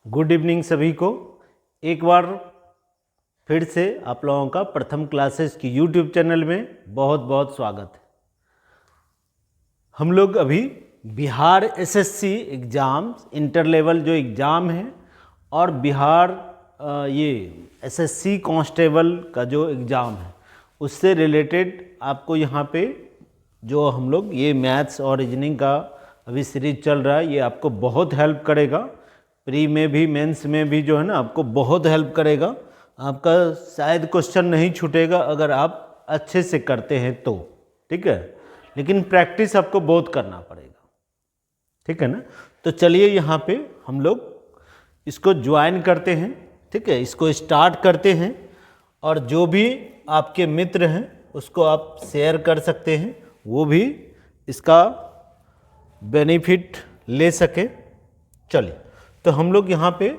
Good evening सभी को। एक बार फिर से आप लोगों का प्रथम क्लासेस की यूट्यूब चैनल में बहुत बहुत स्वागत है। हम लोग अभी Bihar SSC exam inter level जो एग्ज़ाम है और बिहार ये एसएससी कांस्टेबल का जो एग्ज़ाम है उससे रिलेटेड आपको यहाँ पे जो हम लोग ये मैथ्स और रीजनिंग का अभी सीरीज चल रहा है, ये आपको बहुत हेल्प करेगा। प्री में भी मेंस में भी जो है ना आपको बहुत हेल्प करेगा। आपका शायद क्वेश्चन नहीं छूटेगा अगर आप अच्छे से करते हैं तो, ठीक है, लेकिन प्रैक्टिस आपको बहुत करना पड़ेगा, ठीक है ना। तो चलिए यहाँ पे हम लोग इसको ज्वाइन करते हैं, ठीक है, इसको स्टार्ट करते हैं और जो भी आपके मित्र हैं उसको आप शेयर कर सकते हैं, वो भी इसका बेनिफिट ले सके। चलिए तो हम लोग यहाँ पे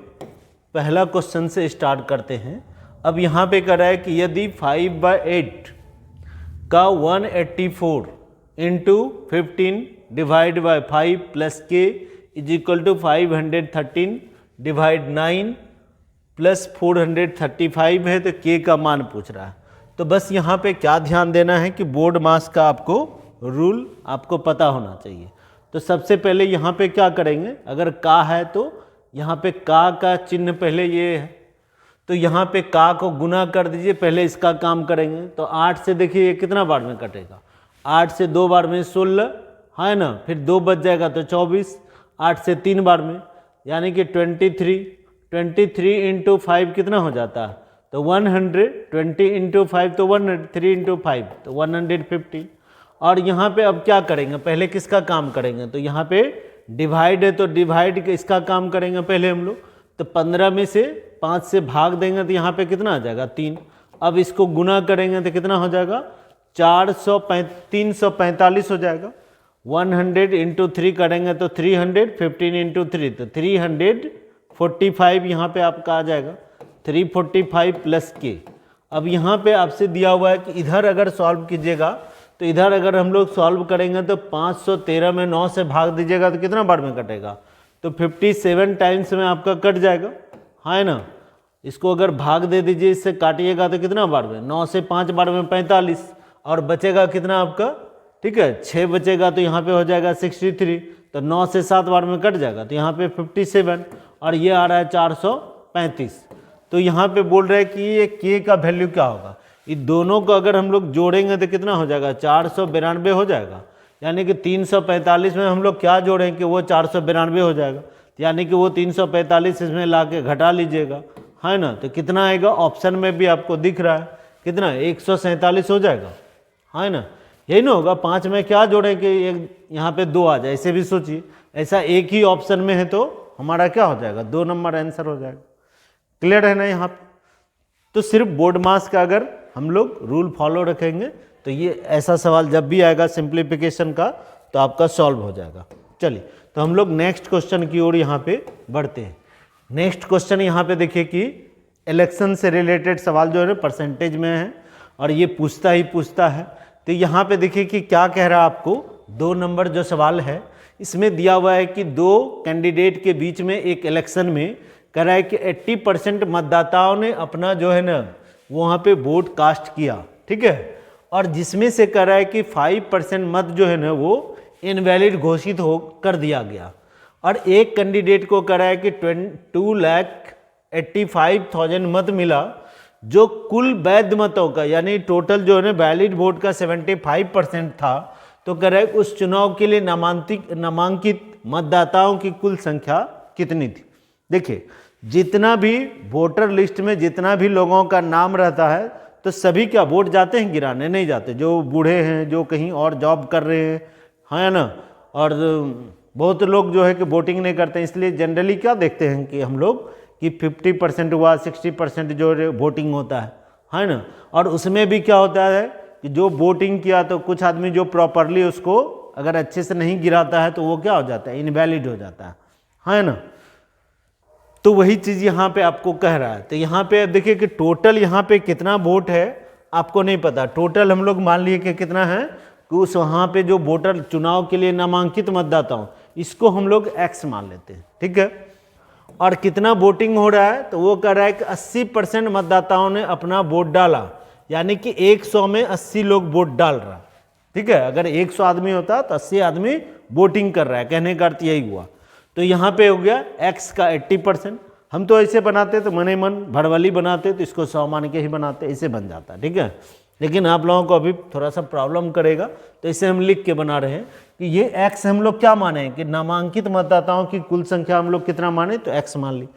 पहला क्वेश्चन से स्टार्ट करते हैं। अब यहाँ पे कह रहा है कि यदि 5/8 का 184 into 15 divide by 5 plus K is equal to 513 divide 9 plus 435 है, तो के का मान पूछ रहा है। तो बस यहाँ पे क्या ध्यान देना है कि बोर्ड मास का आपको रूल आपको पता होना चाहिए। तो सबसे पहले यहाँ पे क्या करेंगे, अगर का है तो यहाँ पे का चिन्ह पहले ये है, तो यहाँ पे का को गुना कर दीजिए, पहले इसका काम करेंगे। तो 8 से देखिए ये कितना बार में कटेगा, 8 से 2 बार में 16 है ना, फिर 2 बच जाएगा तो 24, 8 से 3 बार में यानी कि 23 इंटू 5 कितना हो जाता है, तो 100, 20 इंटू 5 तो 100, 3 इंटू 5 तो 150। और यहाँ पे अब क्या करेंगे, पहले किसका काम करेंगे, तो यहाँ पे डिवाइड है तो डिवाइड इसका काम करेंगे पहले हम लोग। तो 15 में से 5 से भाग देंगे तो यहाँ पे कितना आ जाएगा 3। अब इसको गुना करेंगे तो कितना हो जाएगा 345 हो जाएगा। 100 इंटू 3 करेंगे तो 300, 15 इंटू 3 तो 345 यहाँ पे आपका आ जाएगा, 345 प्लस के। अब यहाँ पे आपसे दिया हुआ है कि इधर अगर सॉल्व कीजिएगा तो इधर अगर हम लोग सॉल्व करेंगे तो 513 में 9 से भाग दीजिएगा तो कितना बार में कटेगा, तो 57 टाइम्स में आपका कट जाएगा, है ना। इसको अगर भाग दे दीजिए, इससे काटिएगा तो कितना बार में, 9 से 5 बार में 45 और बचेगा कितना आपका, ठीक है 6 बचेगा, तो यहाँ पे हो जाएगा 63। तो 9 से 7 बार में कट जाएगा तो यहाँ पे 57 और ये आ रहा है 435। तो यहाँ पे बोल रहे हैं कि ये के का वैल्यू क्या होगा, ये दोनों को अगर हम लोग जोड़ेंगे तो कितना हो जाएगा 492 हो जाएगा। यानी कि 345 में हम लोग क्या जोड़ें कि वो 492 हो जाएगा, यानी कि वो 345 इसमें ला के घटा लीजिएगा, है ना। तो कितना आएगा, ऑप्शन में भी आपको दिख रहा है कितना 147 हो जाएगा, है ना। यही ना होगा, 5 में क्या जोड़ें कि एक यहाँ पे 2 आ जाए, ऐसे भी सोचिए। ऐसा एक ही ऑप्शन में है तो हमारा क्या हो जाएगा 2 नंबर आंसर हो जाएगा। क्लियर है ना यहाँ पे। तो सिर्फ बोर्ड मास का अगर हम लोग रूल फॉलो रखेंगे तो ये ऐसा सवाल जब भी आएगा सिंप्लीफिकेशन का तो आपका सॉल्व हो जाएगा। चलिए तो हम लोग नेक्स्ट क्वेश्चन की ओर यहाँ पे बढ़ते हैं। नेक्स्ट क्वेश्चन यहाँ पे देखिए कि इलेक्शन से रिलेटेड सवाल जो है परसेंटेज में है और ये पूछता ही पूछता है। तो यहाँ पे देखिए कि क्या कह रहा है आपको, 2 नंबर जो सवाल है इसमें दिया हुआ है कि 2 कैंडिडेट के बीच में एक इलेक्शन में कह रहा है कि 80% मतदाताओं ने अपना जो है ना वहाँ पे वोट कास्ट किया, ठीक है, और जिसमें से कह रहा है कि 5% मत जो है ना वो इनवैलिड घोषित हो कर दिया गया। और एक कैंडिडेट को कह रहा है कि 2,85,000 मत मिला, जो कुल वैध मतों का यानी टोटल जो है ना वैलिड वोट का 75% था। तो कह रहा है उस चुनाव के लिए नामांकित मतदाताओं की कुल संख्या कितनी थी। देखिए जितना भी वोटर लिस्ट में जितना भी लोगों का नाम रहता है तो सभी क्या वोट जाते हैं गिराने, नहीं जाते। जो बूढ़े हैं, जो कहीं और जॉब कर रहे हैं, है ना, और बहुत लोग जो है कि वोटिंग नहीं करते हैं। इसलिए जनरली क्या देखते हैं कि हम लोग कि 50% हुआ, 60% जो वोटिंग होता है ना। और उसमें भी क्या होता है कि जो वोटिंग किया तो कुछ आदमी जो प्रॉपरली उसको अगर अच्छे से नहीं गिराता है तो वो क्या हो जाता है, इनवैलिड हो जाता है ना। तो वही चीज़ यहाँ पे आपको कह रहा है। तो यहाँ पे देखिए कि टोटल यहाँ पे कितना वोट है आपको नहीं पता। टोटल हम लोग मान लिए कि कितना है कि उस वहाँ पे जो वोटर चुनाव के लिए नामांकित मतदाताओं इसको हम लोग एक्स मान लेते हैं, ठीक है। और कितना वोटिंग हो रहा है, तो वो कह रहा है कि 80% मतदाताओं ने अपना वोट डाला, यानी कि 100 में 80 लोग वोट डाल रहा। ठीक है, अगर 100 आदमी होता तो 80 आदमी वोटिंग कर रहा है, कहने का अर्थ यही हुआ। तो यहाँ पे हो गया x का 80%। हम तो ऐसे बनाते तो मने मन भड़वली बनाते, तो इसको 100 मान के ही बनाते, ऐसे बन जाता। ठीक है, लेकिन आप लोगों को अभी थोड़ा सा प्रॉब्लम करेगा, तो इसे हम लिख के बना रहे हैं कि ये x हम लोग क्या माने कि नामांकित मतदाताओं की कुल संख्या हम लोग कितना माने, तो x मान ली।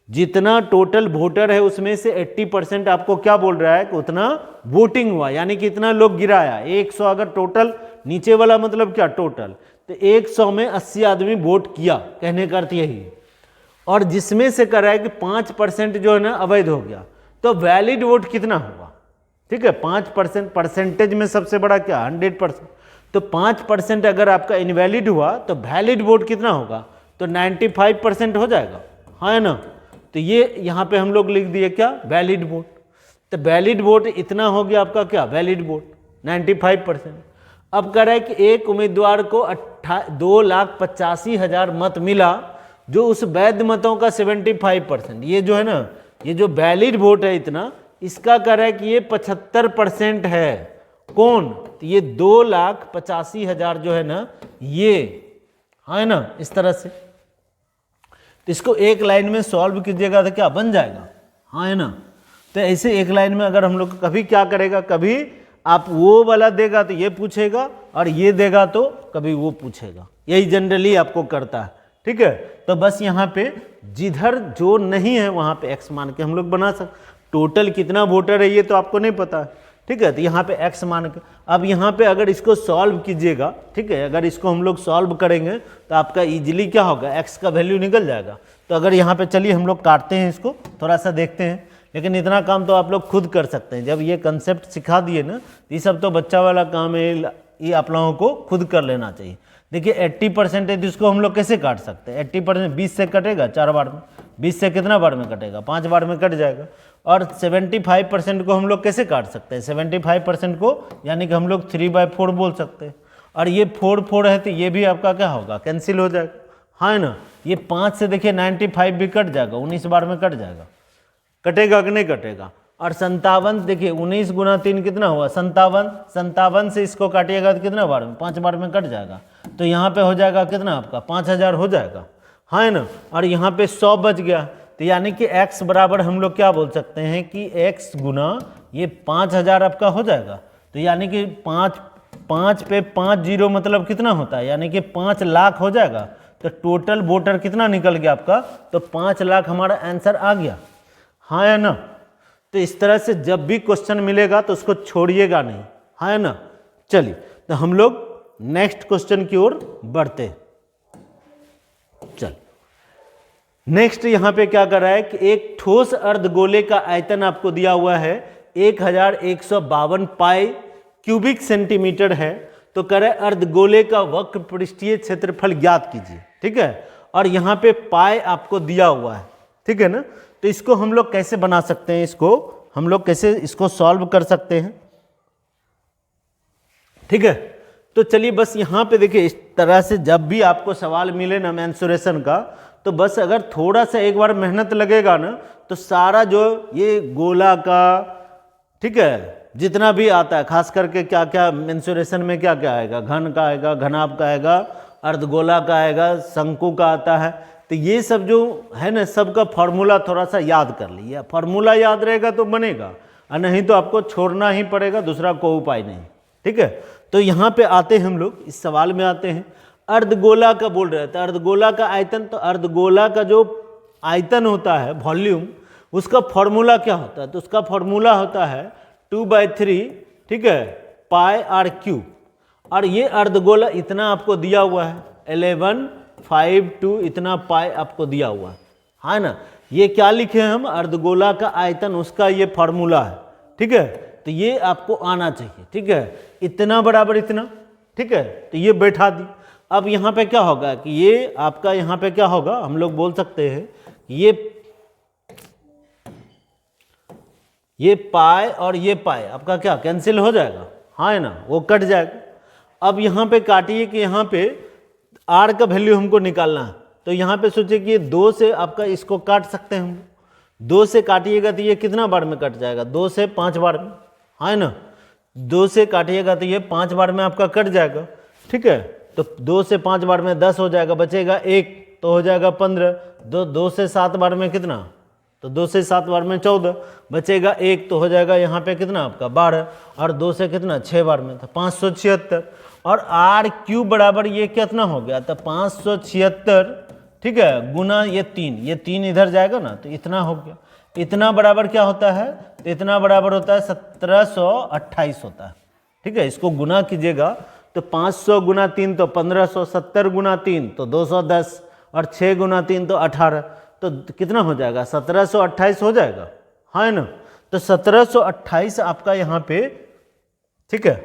जितना टोटल वोटर है उसमें से 80% आपको क्या बोल रहा है कि उतना वोटिंग हुआ, यानी कि इतना लोग गिराया। 100 अगर टोटल, नीचे वाला मतलब क्या टोटल, तो 100 में 80 आदमी वोट किया, कहने का अर्थ यही है। और जिसमें से कर रहा है कि 5% जो है ना अवैध हो गया, तो वैलिड वोट कितना होगा। ठीक है, 5% परसेंटेज में सबसे बड़ा क्या 100%, तो 5% अगर आपका इनवैलिड हुआ तो वैलिड वोट कितना होगा, तो 95% हो जाएगा, है ना। तो ये यहाँ पे हम लोग लिख दिए क्या, वैलिड वोट। तो वैलिड वोट इतना हो गया आपका क्या, वैलिड वोट 95%। अब कह रहा है कि एक उम्मीदवार को 2,85,000 मत मिला, जो उस वैध मतों का 75%, ये जो है ना, ये जो वैलिड वोट है इतना, इसका कह रहा है कि ये 75% है। कौन, तो ये 2,85,000 जो है ना, ये है ना, इस तरह से। तो इसको एक लाइन में सॉल्व कीजिएगा तो क्या बन जाएगा, हाँ है ना। तो ऐसे एक लाइन में अगर हम लोग कभी क्या करेगा, कभी आप वो वाला देगा तो ये पूछेगा, और ये देगा तो कभी वो पूछेगा, यही जनरली आपको करता है। ठीक है, तो बस यहाँ पे जिधर जो नहीं है वहाँ पे x मान के हम लोग बना सकते। टोटल कितना वोटर है ये तो आपको नहीं पता है। ठीक है, तो यहाँ पे x मान के, अब यहाँ पे अगर इसको सॉल्व कीजिएगा, ठीक है, अगर इसको हम लोग सॉल्व करेंगे तो आपका इजीली क्या होगा, x का वैल्यू निकल जाएगा। तो अगर यहाँ पे चलिए हम लोग काटते हैं, इसको थोड़ा सा देखते हैं, लेकिन इतना काम तो आप लोग खुद कर सकते हैं। जब ये कंसेप्ट सिखा दिए ना, ये सब तो बच्चा वाला काम है, ये आप लोगों को खुद कर लेना चाहिए। देखिए 80% है, तो इसको हम लोग कैसे काट सकते हैं। 80% 20 से कटेगा 4 बार में, 20 से कितना बार में कटेगा, 5 बार में कट जाएगा। और 75% को हम लोग कैसे काट सकते हैं, 75% को यानी कि हम लोग 3/4 बोल सकते हैं। और ये 4 है, तो ये भी आपका क्या होगा, कैंसिल हो जाएगा, हाँ ना। ये 5 से देखिए 95 भी कट जाएगा, 19 बार में कट जाएगा, कटेगा कि नहीं कटेगा। और 57 देखिए 19 गुना 3 कितना हुआ, 57, 57 से इसको काटिएगा तो कितना बार में, 5 बार में कट जाएगा। तो यहाँ पे हो जाएगा कितना आपका, 5000 हो जाएगा, हाँ है ना। और यहाँ पे 100 बच गया, तो यानी कि x बराबर हम लोग क्या बोल सकते हैं कि x गुना ये 5000 आपका हो जाएगा। तो यानी कि 5 पे 5 जीरो मतलब कितना होता है, यानी कि 5 लाख हो जाएगा। तो टोटल वोटर कितना निकल गया आपका, तो 5 लाख हमारा आंसर आ गया, हाँ है ना। तो इस तरह से जब भी क्वेश्चन मिलेगा तो उसको छोड़िएगा नहीं, हाँ है ना। चलिए तो हम लोग नेक्स्ट क्वेश्चन की ओर बढ़ते हैं। चल नेक्स्ट यहाँ पे क्या कर रहा है कि एक ठोस अर्धगोले का आयतन आपको दिया हुआ है 1152 पाई क्यूबिक सेंटीमीटर है। तो कह रहा है अर्धगोले का वक्र पृष्ठीय क्षेत्रफल ज्ञात कीजिए, ठीक है। और यहाँ पे पाई आपको दिया हुआ है, ठीक है ना। तो इसको हम लोग कैसे बना सकते हैं, इसको हम लोग कैसे इसको सॉल्व कर सकते हैं, ठीक है। तो चलिए बस यहाँ पे देखिए, इस तरह से जब भी आपको सवाल मिले ना मेंसुरेशन का, तो बस अगर थोड़ा सा एक बार मेहनत लगेगा ना, तो सारा जो ये गोला का, ठीक है, जितना भी आता है, खास करके क्या क्या मेंसुरेशन में क्या क्या आएगा, घन का आएगा, घनाभ का आएगा, अर्धगोला का आएगा, शंकु का आता है। तो ये सब जो है ना, सबका फॉर्मूला थोड़ा सा याद कर लीजिए। फॉर्मूला याद रहेगा तो बनेगा, और नहीं तो आपको छोड़ना ही पड़ेगा, दूसरा कोई उपाय नहीं, ठीक है। तो यहाँ पे आते हैं हम लोग, इस सवाल में आते हैं। अर्धगोला का बोल रहे थे, अर्धगोला का आयतन, तो अर्धगोला का जो आयतन होता है, वॉल्यूम, उसका फॉर्मूला क्या होता है, तो उसका फॉर्मूला होता है 2/3, ठीक है, पाई आर क्यूब। और ये अर्धगोला इतना आपको दिया हुआ है 1152 इतना पाई आपको दिया हुआ है, हाँ ना। ये क्या लिखे हैं हम, अर्धगोला का आयतन, उसका ये फॉर्मूला है, ठीक है। तो ये आपको आना चाहिए, ठीक है, इतना बराबर इतना, ठीक है। तो ये बैठा दी। अब यहाँ पे क्या होगा कि ये आपका यहाँ पे क्या होगा, हम लोग बोल सकते हैं ये पाई और ये पाई आपका क्या कैंसिल हो जाएगा, हाँ है ना, वो कट जाएगा। अब यहाँ पे काटिए कि यहाँ पे आर का वैल्यू हमको निकालना है, तो यहाँ पे सोचिए कि ये 2 से आपका इसको काट सकते हैं हम। 2 से काटिएगा तो ये कितना बार में कट जाएगा? 2 से 5 बार में, है ना। 2 से काटिएगा तो ये 5 बार में आपका कट जाएगा, ठीक है। तो 2 से 5 बार में 10 हो जाएगा, बचेगा 1 तो हो जाएगा 15। 2 से 7 बार में कितना? तो 2 से 7 बार में 14, बचेगा 1 तो हो जाएगा यहाँ पे कितना आपका 12, और 2 से कितना 6 बार में, तो 576। और आर क्यूब बराबर ये कितना हो गया? तो 576, ठीक है, गुना ये 3 इधर जाएगा ना, तो इतना हो गया। इतना बराबर क्या होता है? तो इतना बराबर होता है 1728 होता है, ठीक है। इसको गुना कीजिएगा तो 500 गुना 3 तो 1500, 70 गुना 3 तो 210, और 6 गुना 3 तो 18, तो कितना हो जाएगा? 1728 हो जाएगा, है ना। तो 1728 आपका यहाँ पे, ठीक है,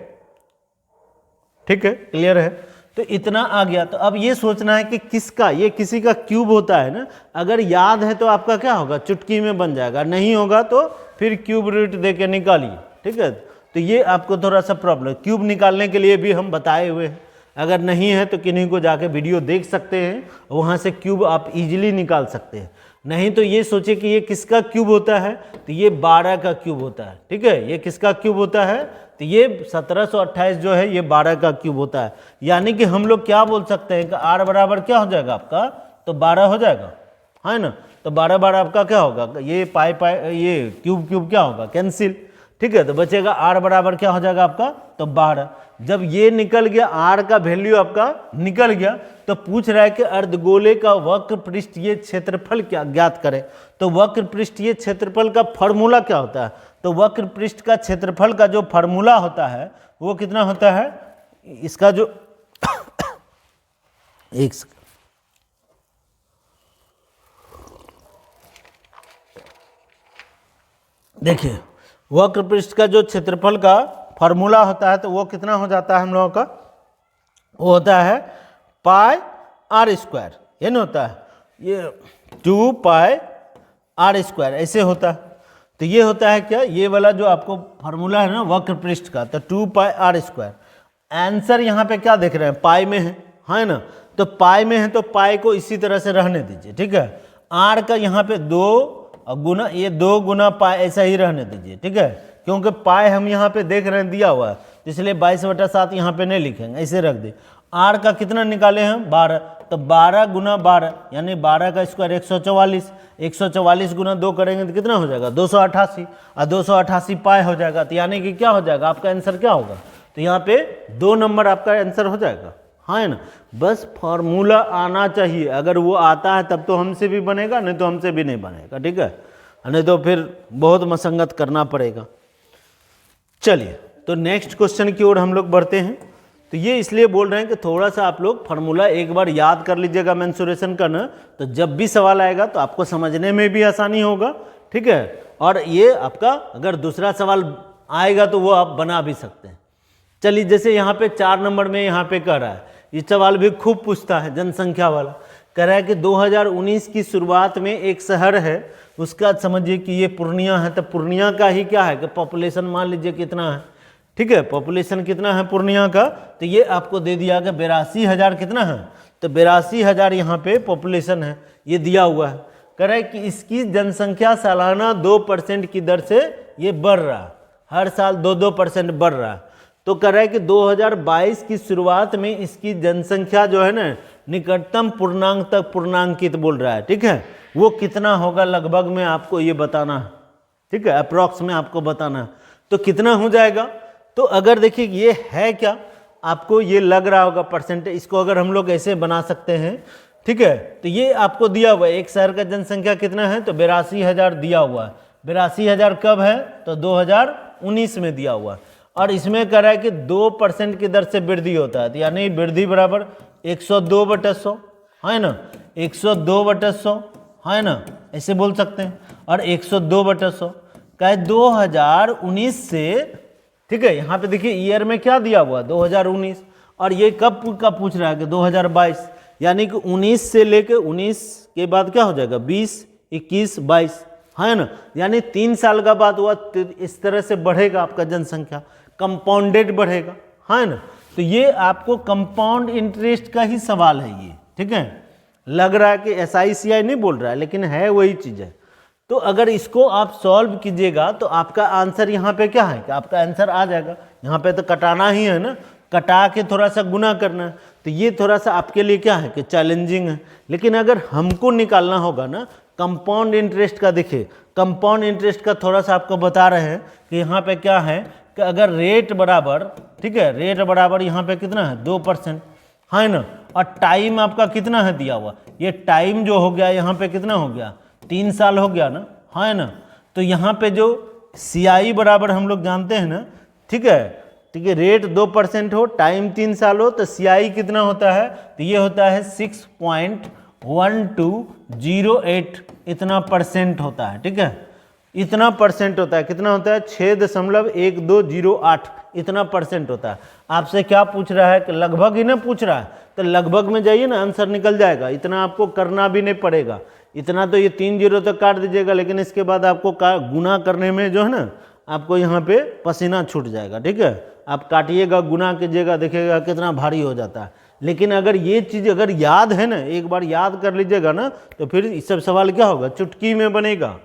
ठीक है, क्लियर है। तो इतना आ गया। तो अब ये सोचना है कि किसका, ये किसी का क्यूब होता है ना। अगर याद है तो आपका क्या होगा? चुटकी में बन जाएगा, नहीं होगा तो फिर क्यूब रूट दे के निकालिए, ठीक है। तो ये आपको थोड़ा सा प्रॉब्लम, क्यूब निकालने के लिए भी हम बताए हुए हैं। अगर नहीं है तो किन्हीं को जाके वीडियो देख सकते हैं, वहाँ से क्यूब आप इजीली निकाल सकते हैं। नहीं तो ये सोचिए कि ये किसका क्यूब होता है? तो ये 12 का क्यूब होता है, ठीक है। ये किसका क्यूब होता है? तो ये 1728 जो है ये 12 का क्यूब होता है। यानी कि हम लोग क्या बोल सकते हैं कि आर बराबर क्या हो जाएगा आपका? तो 12 हो जाएगा, है ना। तो 12 बार आपका क्या होगा? ये पाई ये क्यूब क्या होगा? कैंसिल, ठीक है। तो बचेगा आर बराबर क्या हो जाएगा आपका? तो 12। जब ये निकल गया, आर का वैल्यू आपका निकल गया, तो पूछ रहा है कि अर्धगोले का वक्र पृष्ठीय क्षेत्रफल क्या ज्ञात करें। तो वक्र पृष्ठीय क्षेत्रफल का फॉर्मूला क्या होता है? तो वक्र पृष्ठ का क्षेत्रफल का जो फॉर्मूला होता है वो कितना होता है? इसका जो एक देखिए, वक्र पृष्ठ का जो क्षेत्रफल का फॉर्मूला होता है तो वो कितना हो जाता है हम लोगों का? वो होता है पाई आर स्क्वायर, ये नहीं होता है, ये 2 पाई आर स्क्वायर ऐसे होता है। तो ये होता है क्या? ये वाला जो आपको फार्मूला है ना वक्र पृष्ठ का, तो 2 पाई आर स्क्वायर। आंसर यहाँ पे क्या देख रहे हैं? पाई में है ना। तो पाई में है तो पाई को इसी तरह से रहने दीजिए, ठीक है। आर का यहाँ पे 2 गुना, ये 2 गुना पाई ऐसा ही रहने दीजिए, ठीक है। क्योंकि पाई हम यहाँ पे देख रहे हैं दिया हुआ है, तो इसलिए 22/7 यहाँ पे नहीं लिखेंगे, ऐसे रख दे। आर का कितना निकाले हैं? 12, तो 12 गुना 12 यानी 12 का स्क्वायर 144। 144 गुना 2 करेंगे तो कितना हो जाएगा? 288, और 288 पाई हो जाएगा। तो यानी कि क्या हो जाएगा आपका आंसर? क्या होगा? तो यहाँ पे 2 नंबर आपका आंसर हो जाएगा, हाँ है ना। बस फॉर्मूला आना चाहिए, अगर वो आता है तब तो हमसे भी बनेगा, नहीं तो हमसे भी नहीं बनेगा, ठीक है। नहीं तो फिर बहुत मसंगत करना पड़ेगा। चलिए, तो नेक्स्ट क्वेश्चन की ओर हम लोग बढ़ते हैं। तो ये इसलिए बोल रहे हैं कि थोड़ा सा आप लोग फार्मूला एक बार याद कर लीजिएगा मेंसुरेशन का ना, तो जब भी सवाल आएगा तो आपको समझने में भी आसानी होगा, ठीक है। और ये आपका अगर दूसरा सवाल आएगा तो वो आप बना भी सकते हैं। चलिए, जैसे यहाँ पे 4 नंबर में यहाँ पे कह रहा है, ये सवाल भी खूब पूछता है, जनसंख्या वाला। कह रहा है कि 2019 की शुरुआत में एक शहर है, उसका समझिए कि ये पूर्णिया है, तो पूर्णिया का ही क्या है कि पॉपुलेशन मान लीजिए कितना है, ठीक है। पॉपुलेशन कितना है पूर्णिया का? तो ये आपको दे दिया कि 82,000 कितना है? तो 82,000 यहाँ पे पॉपुलेशन है, ये दिया हुआ है। कह रहा है कि इसकी जनसंख्या सालाना 2% की दर से ये बढ़ रहा है, हर साल 2% बढ़ रहा है। तो कह रहा है कि 2022 की शुरुआत में इसकी जनसंख्या जो है ना निकटतम पूर्णांक तक पूर्णांकित बोल रहा है, ठीक है। वो कितना होगा लगभग में आपको ये बताना है, ठीक है, अप्रॉक्स में आपको बताना है। तो कितना हो जाएगा? तो अगर देखिए ये है क्या, आपको ये लग रहा होगा परसेंटेज, इसको अगर हम लोग ऐसे बना सकते हैं, ठीक है। तो ये आपको दिया हुआ है, एक शहर का जनसंख्या कितना है? तो 82,000 दिया हुआ है। 82,000 कब है? तो 2019 में दिया हुआ है। और इसमें कह रहा है कि 2% की दर से वृद्धि होता है, तो यानी वृद्धि बराबर 102/100, है ना। 102/100 है ना, ऐसे बोल सकते हैं। और 102/100 का 2019 से, ठीक है। यहाँ पे देखिए ईयर में क्या दिया हुआ? 2019। और ये कब का पूछ रहा है कि 2022, यानी कि 19 से लेके 19 के बाद क्या हो जाएगा? 20, 21, 22, है ना। यानी 3 साल का बाद हुआ, इस तरह से बढ़ेगा आपका जनसंख्या, कंपाउंडेड बढ़ेगा, है ना। तो ये आपको कंपाउंड इंटरेस्ट का ही सवाल है ये, ठीक है। लग रहा है कि SI CI नहीं बोल रहा है, लेकिन है वही चीज़ है। तो अगर इसको आप सॉल्व कीजिएगा तो आपका आंसर यहाँ पे क्या है कि आपका आंसर आ जाएगा। यहाँ पे तो कटाना ही है ना, कटा के थोड़ा सा गुना करना है, तो ये थोड़ा सा आपके लिए क्या है कि चैलेंजिंग है। लेकिन अगर हमको निकालना होगा ना कंपाउंड इंटरेस्ट का, देखिए कंपाउंड इंटरेस्ट का थोड़ा सा आपको बता रहे हैं कि यहाँ पे क्या है कि अगर रेट बराबर, ठीक है, रेट बराबर यहाँ पे कितना है 2%, है ना, और टाइम आपका कितना है दिया हुआ, ये टाइम जो हो गया यहाँ पे कितना हो गया 3 साल हो गया ना, है ना। तो यहाँ पे जो CI बराबर हम लोग जानते हैं ना, ठीक है, ठीक है, रेट 2% हो, टाइम 3 साल हो, तो CI कितना होता है, तो ये होता है 6.1208 इतना परसेंट होता है, ठीक है, इतना परसेंट होता है। कितना होता है 6.1208 इतना परसेंट होता है। आपसे क्या पूछ रहा है कि लगभग ही ना पूछ रहा है, तो लगभग में जाइए ना, आंसर निकल जाएगा। इतना आपको करना भी नहीं पड़ेगा, इतना तो ये 3 जीरो तो काट दीजिएगा, लेकिन इसके बाद आपको गुना करने में जो है ना आपको यहाँ पे पसीना छूट जाएगा, ठीक है। आप काटिएगा, गुना कीजिएगा, देखिएगा कितना भारी हो जाता है। लेकिन अगर ये चीज़ अगर याद है ना, एक बार याद कर लीजिएगा ना, तो फिर इस सब सवाल क्या होगा, चुटकी में बनेगा,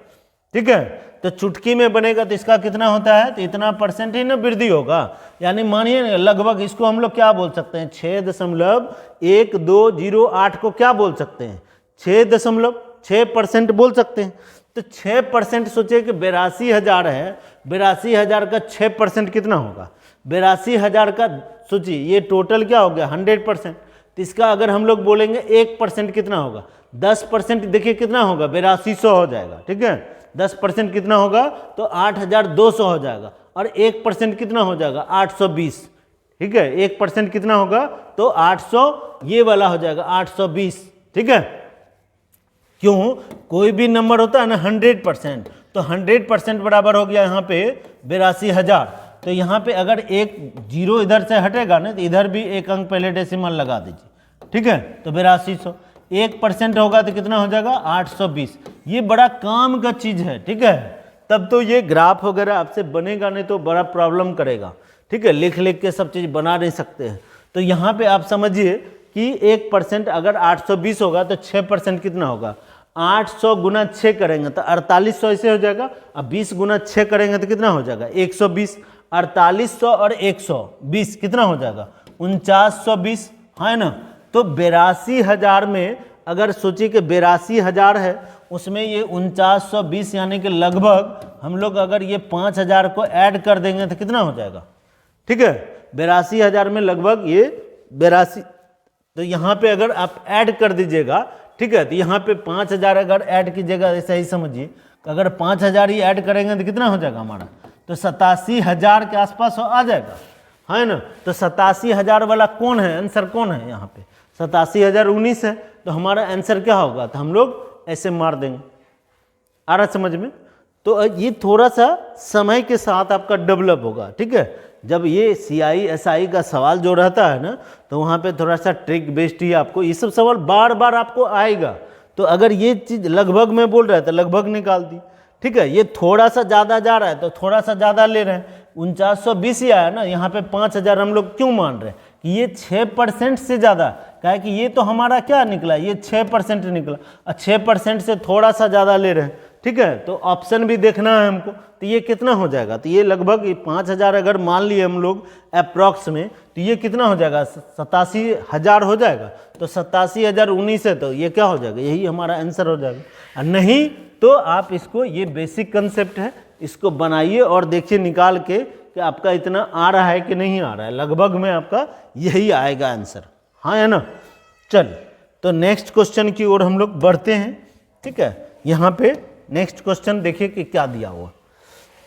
ठीक है। तो चुटकी में बनेगा तो इसका कितना होता है, तो इतना परसेंट ही ना वृद्धि होगा। यानी मानिए लगभग इसको हम लोग क्या बोल सकते हैं, 6.1208 को क्या बोल सकते हैं, 6.6% बोल सकते हैं। तो 6% सोचिए कि 82,000 है, 82,000 का 6% कितना होगा, 82,000 का सोचिए ये टोटल क्या हो गया 100%। तो इसका अगर हम लोग बोलेंगे 1% कितना होगा, 10% देखिए कितना होगा 8200 हो जाएगा, ठीक है। 10% कितना होगा तो 8,200 हो जाएगा, और 1% कितना हो जाएगा 820, ठीक है। 1% कितना होगा तो 800, ये वाला हो जाएगा 820, ठीक है। क्यों, कोई भी नंबर होता है ना 100%, तो 100% बराबर हो गया यहाँ पे 82,000। तो यहाँ पे अगर एक जीरो इधर से हटेगा ना, तो इधर भी एक अंक पहले डेसिमल लगा दीजिए, ठीक है। तो 8200, 1% होगा तो कितना हो जाएगा 820। ये बड़ा काम का चीज़ है, ठीक है। तब तो ये ग्राफ वगैरह आपसे बनेगा नहीं तो बड़ा प्रॉब्लम करेगा, ठीक है। लिख लिख के सब चीज़ बना नहीं सकते हैं। तो यहाँ पे आप समझिए कि 1% अगर 820 होगा तो 6% कितना होगा, 800 गुना 6 करेंगे तो 4800 ऐसे हो जाएगा। अब 20 गुना 6 करेंगे तो कितना हो जाएगा 120। 4800 और 120 कितना हो जाएगा 4920, है ना। तो 82,000 में अगर सोचिए कि 82,000 है, उसमें ये 4920 यानी कि लगभग हम लोग अगर ये 5,000 को ऐड कर देंगे तो कितना हो जाएगा, ठीक है। 82,000 में लगभग ये 82, तो यहाँ पे अगर आप ऐड कर दीजिएगा, ठीक है, तो यहाँ पे 5,000 अगर ऐड कीजिएगा, ऐसा ही समझिए अगर 5,000 ही ऐड करेंगे तो कितना हो जाएगा हमारा, तो 87,000 के आसपास आ जाएगा, है ना। तो 87,000 वाला कौन है, आंसर कौन है यहाँ पे, 87,019 है। तो हमारा आंसर क्या होगा, तो हम लोग ऐसे मार देंगे। आ रहा समझ में। तो ये थोड़ा सा समय के साथ आपका डेवलप होगा, ठीक है। जब ये CI SI का सवाल जो रहता है ना, तो वहाँ पे थोड़ा सा ट्रिक बेस्ड ही आपको ये सब सवाल बार बार आपको आएगा। तो अगर ये चीज़ लगभग में बोल रहा है तो लगभग निकाल दी, ठीक है। ये थोड़ा सा ज़्यादा जा रहा है तो थोड़ा सा ज़्यादा ले रहे हैं, 4920 ही आया ना, यहाँ पे 5,000 हम लोग क्यों मान रहे हैं कि ये 6% से ज़्यादा, क्या कि ये तो हमारा क्या निकला, ये 6% निकला, और 6% से थोड़ा सा ज़्यादा ले रहे हैं, ठीक है। तो ऑप्शन भी देखना है हमको, तो ये कितना हो जाएगा, तो ये लगभग 5,000 अगर मान लिए हम लोग अप्रॉक्स में, तो ये कितना हो जाएगा 87,000 हो जाएगा। तो 87,019 है, तो ये क्या हो जाएगा, यही हमारा आंसर हो जाएगा। और नहीं तो आप इसको, ये बेसिक कंसेप्ट है, इसको बनाइए और देखिए निकाल के कि आपका इतना आ रहा है कि नहीं आ रहा है। लगभग में आपका यही आएगा आंसर, हाँ है ना। चल तो नेक्स्ट क्वेश्चन की ओर हम लोग बढ़ते हैं, ठीक है। यहाँ पे नेक्स्ट क्वेश्चन देखिए कि क्या दिया हुआ।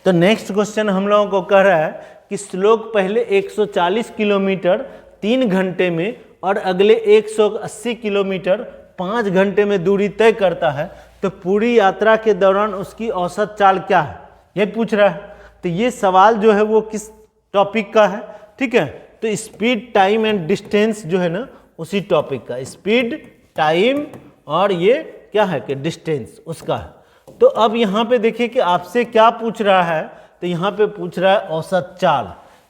तो नेक्स्ट क्वेश्चन हम लोगों को कह रहा है कि श्लोक पहले 140 किलोमीटर 3 घंटे में और अगले 180 किलोमीटर 5 घंटे में दूरी तय करता है, तो पूरी यात्रा के दौरान उसकी औसत चाल क्या है, ये पूछ रहा है। तो ये सवाल जो है वो किस टॉपिक का है, ठीक है। तो स्पीड, टाइम एंड डिस्टेंस जो है ना, उसी टॉपिक का, स्पीड, टाइम और ये क्या है कि डिस्टेंस उसका है। तो अब यहाँ पे देखिए कि आपसे क्या पूछ रहा है, तो यहाँ पे पूछ रहा है औसत चाल।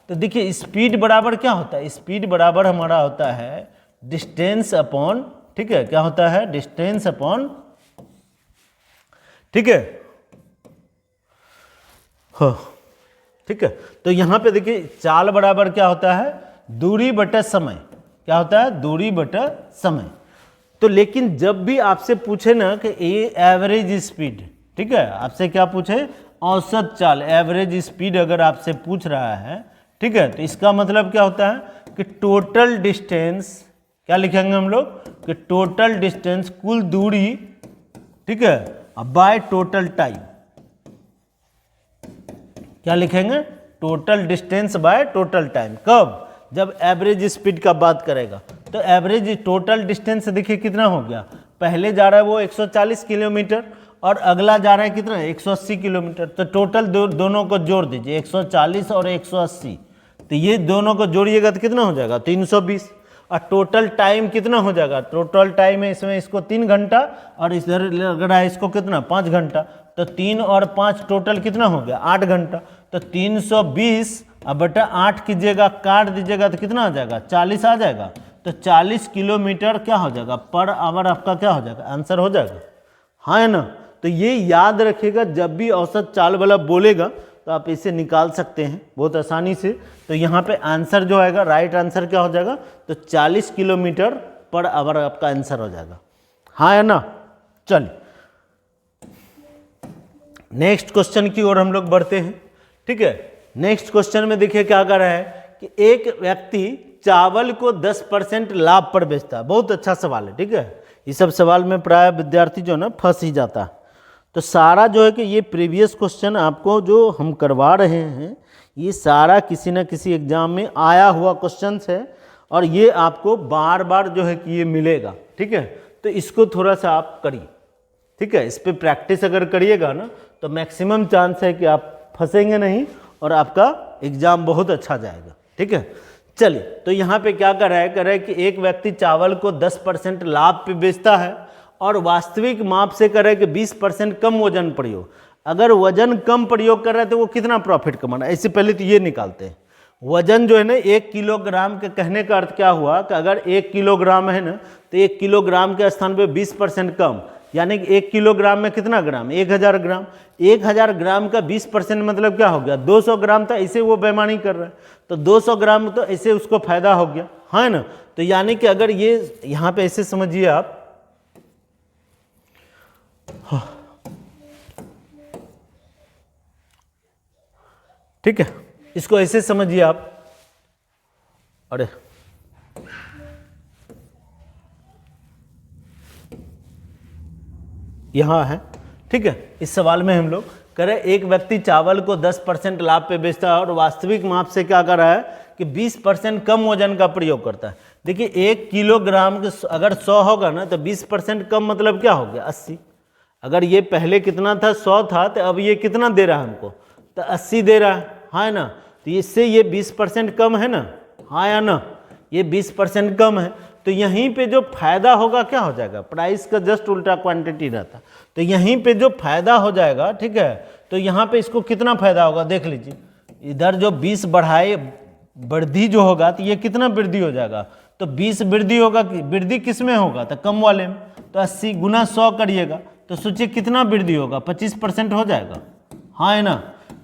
तो देखिए स्पीड बराबर क्या होता है, स्पीड बराबर हमारा होता है डिस्टेंस अपॉन, ठीक है, क्या होता है, डिस्टेंस अपॉन, ठीक है, हाँ ठीक है। तो यहाँ पे देखिए चाल बराबर क्या होता है, दूरी बटा समय, क्या होता है, दूरी बटा समय। तो लेकिन जब भी आपसे पूछे ना कि ये एवरेज स्पीड, ठीक है, आपसे क्या पूछे, औसत चाल, एवरेज स्पीड अगर आपसे पूछ रहा है, ठीक है, तो इसका मतलब क्या होता है कि टोटल डिस्टेंस, क्या लिखेंगे हम लोग कि टोटल डिस्टेंस, कुल दूरी, ठीक है, बाय टोटल टाइम, क्या लिखेंगे, total distance by total time. कब, जब एवरेज स्पीड का बात करेगा। तो एवरेज टोटल डिस्टेंस देखिए कितना हो गया, पहले जा रहा है वो 140 किलोमीटर और अगला जा रहा है कितना, 180 किलोमीटर। तो टोटल दोनों को जोड़ दीजिए, 140 और 180, तो ये दोनों को जोड़िएगा तो कितना हो जाएगा, 320। और टोटल टाइम कितना हो जाएगा, टोटल टाइम है इसमें इसको 3 घंटा और इधर लग रहा है इसको कितना, 5 घंटा। तो 3 और 5 टोटल कितना हो गया, 8 घंटा। तो 320 अब बटा 8 कीजिएगा, काट दीजिएगा तो कितना आ जाएगा, 40 आ जाएगा। तो 40 किलोमीटर क्या हो जाएगा, पर आवर आपका क्या हो जाएगा, आंसर हो जाएगा, हाँ है ना। तो ये याद रखिएगा, जब भी औसत चाल वाला बोलेगा तो आप इसे निकाल सकते हैं बहुत आसानी से। तो यहाँ पे आंसर जो आएगा, राइट आंसर क्या हो जाएगा, तो 40 किलोमीटर पर आवर आपका आंसर हो जाएगा, हाँ है ना। चलिए नेक्स्ट क्वेश्चन की ओर हम लोग बढ़ते हैं, ठीक है। नेक्स्ट क्वेश्चन में देखिए क्या कर रहा है कि एक व्यक्ति चावल को 10% लाभ पर बेचता है। बहुत अच्छा सवाल है, ठीक है। ये सब सवाल में प्राय विद्यार्थी जो है ना फंस ही जाता है। तो सारा जो है कि ये प्रीवियस क्वेश्चन आपको जो हम करवा रहे हैं, ये सारा किसी न किसी एग्जाम में आया हुआ क्वेश्चन है और ये आपको बार बार जो है कि ये मिलेगा, ठीक है। तो इसको थोड़ा सा आप करिए, ठीक है। इस पर प्रैक्टिस अगर करिएगा ना तो मैक्सिमम चांस है कि आप फंसेंगे नहीं और आपका एग्जाम बहुत अच्छा जाएगा, ठीक है। चलिए, तो यहाँ पे क्या कर रहा है कि एक व्यक्ति चावल को 10% लाभ पे बेचता है और वास्तविक माप से कर रहा है कि 20% कम वजन प्रयोग। अगर वजन कम प्रयोग कर रहा है तो वो कितना प्रॉफिट कमा रहा है, इससे पहले तो ये निकालते हैं। वजन जो है ना 1 किलोग्राम के कहने का अर्थ क्या हुआ कि अगर 1 किलोग्राम है ना तो 1 किलोग्राम के स्थान पे 20% कम, यानी कि 1 किलोग्राम में कितना ग्राम, 1000 ग्राम। 1000 ग्राम का 20% मतलब क्या हो गया, 200 ग्राम था, इसे वो बेईमानी कर रहा है। तो 200 ग्राम तो ऐसे उसको फायदा हो गया, है ना। तो यानी कि अगर ये यहाँ पे ऐसे समझिए आप, ठीक है, इसको ऐसे समझिए आप। अरे यहाँ है, ठीक है। इस सवाल में हम लोग करें एक व्यक्ति चावल को 10% लाभ पे बेचता है और वास्तविक माप से क्या कर रहा है कि 20% कम वजन का प्रयोग करता है। देखिए 1 किलोग्राम के अगर 100 होगा ना तो 20% कम मतलब क्या हो गया, 80। अगर ये पहले कितना था, 100 था, तो अब ये कितना दे रहा है हमको, तो 80 दे रहा है, हाँ ना। तो इससे ये 20% कम है ना, हाँ या ना, ये 20% कम है। तो यहीं पे जो फायदा होगा क्या हो जाएगा, प्राइस का जस्ट उल्टा क्वांटिटी रहता। तो यहीं पे जो फायदा हो जाएगा, ठीक है, तो यहाँ पे इसको कितना फायदा होगा देख लीजिए। इधर जो 20 बढ़ाए वृद्धि जो होगा तो ये कितना वृद्धि हो जाएगा, तो 20 वृद्धि होगा, वृद्धि किस में होगा, तो कम वाले में। तो 80 गुना 100 करिएगा तो सोचिए कितना वृद्धि होगा, 25% हो जाएगा, हाँ है ना।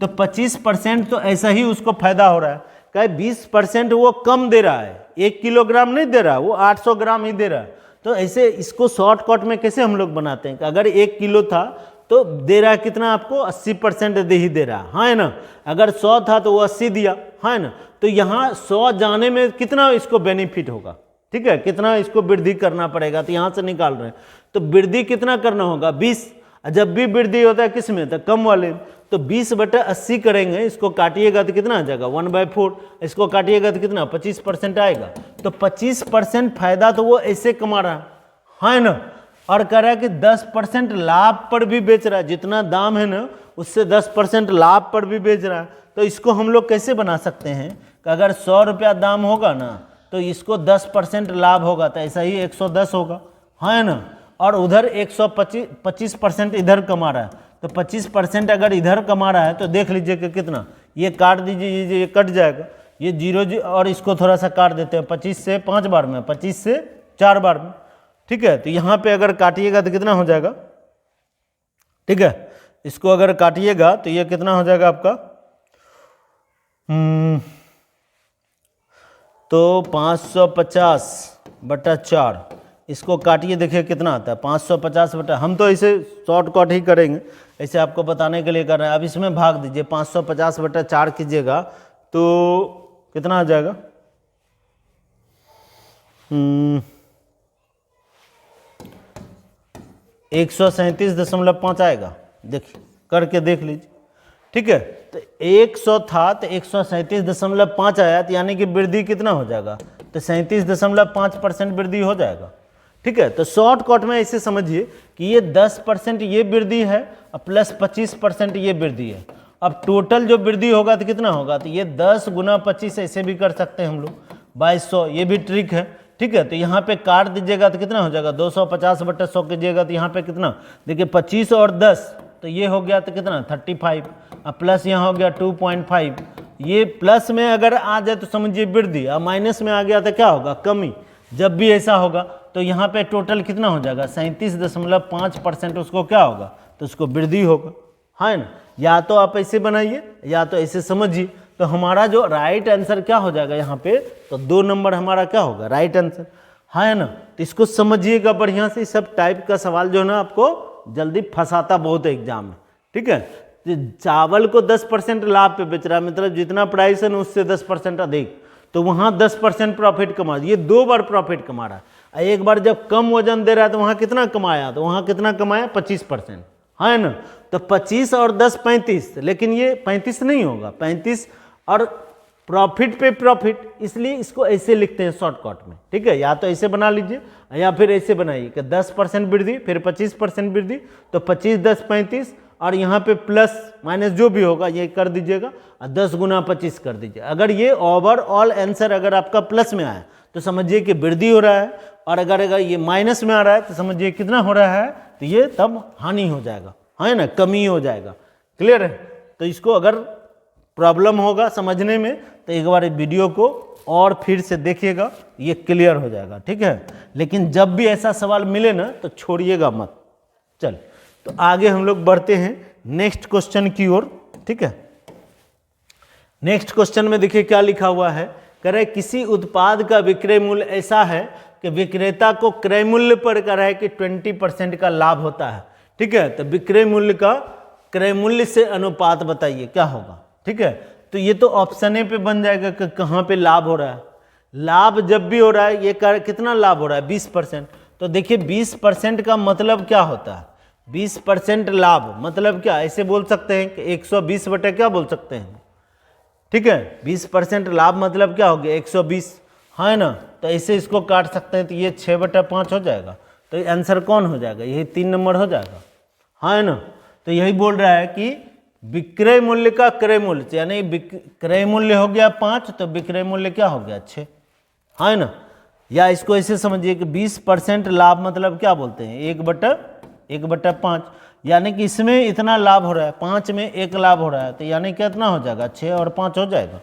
तो 25% तो ऐसा ही उसको फायदा हो रहा है, कहे 20% वो कम दे रहा है, 1 किलोग्राम नहीं दे रहा, वो 800 ग्राम ही दे रहा है। तो ऐसे इसको शॉर्टकट में कैसे हम लोग बनाते हैं कि अगर 1 किलो था तो दे रहा है कितना आपको, 80% दे ही दे रहा है, हाँ है ना। अगर 100 था तो वो 80 दिया, हाँ ना। तो यहाँ 100 जाने में कितना इसको बेनिफिट होगा, ठीक है, कितना इसको वृद्धि करना पड़ेगा, तो यहाँ से निकाल रहे हैं। तो वृद्धि कितना करना होगा, 20। जब भी वृद्धि होता है किस में, तो कम वाले में। तो 20/80 करेंगे, इसको काटिएगा तो कितना आ जाएगा, 1/4। इसको काटिएगा तो कितना, 25% आएगा। तो 25% फायदा तो वो ऐसे कमा रहा है, हाँ ना। और कह रहा है कि 10% लाभ पर भी बेच रहा है, जितना दाम है ना उससे 10% लाभ पर भी बेच रहा है। तो इसको हम लोग कैसे बना सकते हैं कि अगर 100 रुपया दाम होगा ना तो इसको 10% लाभ होगा, तो ऐसा ही 110 होगा, हाँ ना। और उधर 125% इधर कमा रहा है, तो 25% अगर इधर कमा रहा है तो देख लीजिए कि कितना, ये काट दीजिए, ये कट जाएगा, ये 0 और इसको थोड़ा सा काट देते हैं, 25 से 5 बार में, 25 से 4 बार में, ठीक है, तो यहाँ पे अगर काटिएगा तो कितना हो जाएगा, ठीक है, इसको अगर काटिएगा तो ये कितना हो जाएगा आपका, तो 550/4, इसको काटिए, देखिए कितना आता है 550 बटा, हम तो इसे शॉर्टकट ही करेंगे, ऐसे आपको बताने के लिए कर रहे हैं। अब इसमें भाग दीजिए, 550/4 कीजिएगा तो कितना आ जाएगा, 137.5 आएगा, देखिए करके देख लीजिए, ठीक है। तो 100 था तो 137.5 आया, तो यानी कि वृद्धि कितना हो जाएगा, तो 37.5% वृद्धि हो जाएगा, ठीक है। तो शॉर्टकट में इसे समझिए कि ये 10% ये वृद्धि है और प्लस 25% ये वृद्धि है। अब टोटल जो वृद्धि होगा तो कितना होगा, तो ये 10 गुना 25 ऐसे भी कर सकते हैं हम लोग, 2200, ये भी ट्रिक है, ठीक है। तो यहाँ पे काट दीजिएगा तो कितना हो जाएगा, 250/100 कीजिएगा तो यहाँ पे कितना, देखिए 25 और 10, तो ये हो गया तो कितना 35, और प्लस यहाँ हो गया 2.5, ये प्लस में अगर आ जाए तो समझिए वृद्धि, और माइनस में आ गया तो क्या होगा, कमी। जब भी ऐसा होगा तो यहाँ पे टोटल कितना हो जाएगा, 37.5% उसको क्या होगा, तो उसको वृद्धि होगा, है ना। या तो आप ऐसे बनाइए या तो ऐसे समझिए, तो हमारा जो राइट आंसर क्या हो जाएगा यहाँ पे, तो 2 नंबर हमारा क्या होगा, राइट आंसर, है ना। तो इसको समझिएगा बढ़िया से, सब टाइप का सवाल जो है ना आपको जल्दी फंसाता बहुत है एग्जाम में, ठीक है। चावल को 10% लाभ पे बेच रहा है, मतलब जितना प्राइस है ना उससे 10% अधिक, तो वहाँ 10% प्रॉफिट कमा, ये 2 बार प्रॉफिट कमा रहा है। एक बार जब कम वजन दे रहा है तो वहाँ कितना कमाया, तो वहाँ कितना कमाया 25%, है ना। तो 25 और 10 35, लेकिन ये 35 नहीं होगा, 35 और प्रॉफिट पे प्रॉफिट, इसलिए इसको ऐसे लिखते हैं शॉर्टकट में, ठीक है। या तो ऐसे बना लीजिए या फिर ऐसे बनाइए कि 10% वृद्धि फिर 25% वृद्धि, तो 25 10 35, और यहाँ पे प्लस माइनस जो भी होगा ये कर दीजिएगा, और 10 गुना 25 कर दीजिए। अगर ये ओवरऑल आंसर अगर आपका प्लस में आया तो समझिए कि वृद्धि हो रहा है, और अगर ये माइनस में आ रहा है तो समझिए कितना हो रहा है, तो ये तब हानि हो जाएगा, है ना, कमी हो जाएगा। क्लियर है। तो इसको अगर प्रॉब्लम होगा समझने में तो एक बार वीडियो को और फिर से देखिएगा, ये क्लियर हो जाएगा, ठीक है। लेकिन जब भी ऐसा सवाल मिले ना तो छोड़िएगा मत। चल तो आगे हम लोग बढ़ते हैं नेक्स्ट क्वेश्चन की ओर, ठीक है। नेक्स्ट क्वेश्चन में देखिए क्या लिखा हुआ है, कह रहे किसी उत्पाद का विक्रय मूल्य ऐसा है कि विक्रेता को क्रय मूल्य पर कह रहा है कि 20% का लाभ होता है, ठीक है। तो विक्रय मूल्य का क्रय मूल्य से अनुपात बताइए क्या होगा, ठीक है। तो ये तो ऑप्शन ए पे बन जाएगा कि कहाँ पे लाभ हो रहा है। लाभ जब भी हो रहा है, ये कितना लाभ हो रहा है 20%, तो देखिए 20% का मतलब क्या होता है, 20% लाभ मतलब क्या, ऐसे बोल सकते हैं कि 120 बटे क्या बोल सकते हैं, ठीक है। 20% लाभ मतलब क्या हो गया 120, है ना। तो ऐसे इसको काट सकते हैं, तो ये 6/5 हो जाएगा, तो आंसर कौन हो जाएगा, यही 3 नंबर हो जाएगा, है ना। तो यही बोल रहा है कि विक्रय मूल्य का क्रय मूल्य, यानी क्रय मूल्य हो गया 5 तो विक्रय मूल्य क्या हो गया 6, है ना। या इसको ऐसे समझिए कि 20% लाभ मतलब क्या बोलते हैं 1/5, यानी कि इसमें इतना लाभ हो रहा है, 5 में 1 लाभ हो रहा है, तो यानी कितना हो जाएगा 6 और 5 हो जाएगा,